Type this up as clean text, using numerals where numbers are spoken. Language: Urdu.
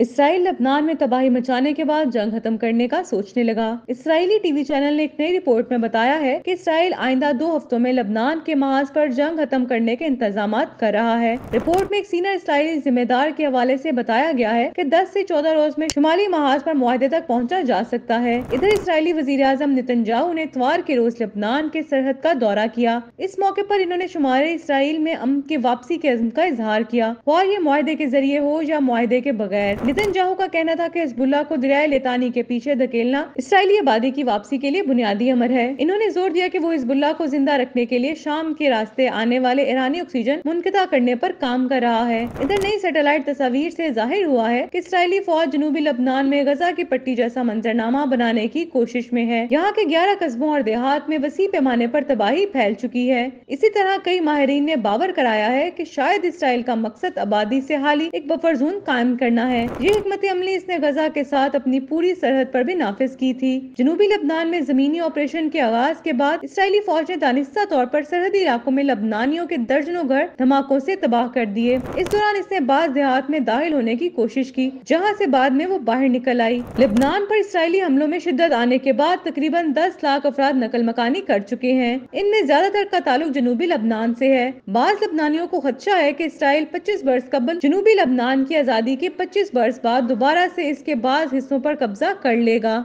اسرائیل لبنان میں تباہی مچانے کے بعد جنگ ختم کرنے کا سوچنے لگا۔ اسرائیلی ٹی وی چینل نے ایک نئی رپورٹ میں بتایا ہے کہ اسرائیل آئندہ 2 ہفتوں میں لبنان کے محاذ پر جنگ ختم کرنے کے انتظامات کر رہا ہے۔ رپورٹ میں ایک سینئر اسرائیلی ذمہ دار کے حوالے سے بتایا گیا ہے کہ 10 سے 14 روز میں شمالی محاذ پر معاہدے تک پہنچا جا سکتا ہے۔ ادھر اسرائیلی وزیر اعظم نیتن یاہو نے اتوار کے روز لبنان کے سرحد کا دورہ کیا۔ اس موقع پر انہوں نے شمالی اسرائیل میں امن کی واپسی کے عزم کا اظہار کیا، خواہ یہ معاہدے کے ذریعے ہو یا معاہدے کے بغیر۔ نیتن یاہو کا کہنا تھا کہ حزب اللہ کو دریائے لتانی کے پیچھے دھکیلنا اسرائیلی آبادی کی واپسی کے لیے بنیادی امر ہے۔ انہوں نے زور دیا کہ وہ حزب اللہ کو زندہ رکھنے کے لیے شام کے راستے آنے والے ایرانی آکسیجن منقطع کرنے پر کام کر رہا ہے۔ ادھر نئی سیٹلائٹ تصاویر سے ظاہر ہوا ہے کہ اسرائیلی فوج جنوبی لبنان میں غزہ کی پٹی جیسا منظرنامہ بنانے کی کوشش میں ہے۔ یہاں کے 11 قصبوں اور دیہات میں وسیع پیمانے پر تباہی پھیل چکی ہے۔ اسی طرح کئی ماہرین نے باور کرایا ہے کہ شاید اسرائیل کا مقصد آبادی سے حالی ایک بفر زون قائم کرنا ہے۔ یہ حکمت عملی اس نے غزہ کے ساتھ اپنی پوری سرحد پر بھی نافذ کی تھی۔ جنوبی لبنان میں زمینی آپریشن کے آغاز کے بعد اسرائیلی فوج نے دانستہ طور پر سرحدی علاقوں میں لبنانیوں کے درجنوں گھر دھماکوں سے تباہ کر دیے۔ اس دوران اس نے بعض دیہات میں داخل ہونے کی کوشش کی، جہاں سے بعد میں وہ باہر نکل آئی۔ لبنان پر اسرائیلی حملوں میں شدت آنے کے بعد تقریباً 10 لاکھ افراد نقل مکانی کر چکے ہیں۔ ان میں زیادہ تر کا تعلق جنوبی لبنان سے ہے۔ بعض لبنانیوں کو خدشہ ہے کہ اسرائیل 25 برس قبل جنوبی لبنان کی آزادی کے 25 برس بعد دوبارہ سے اس کے بعض حصوں پر قبضہ کر لے گا۔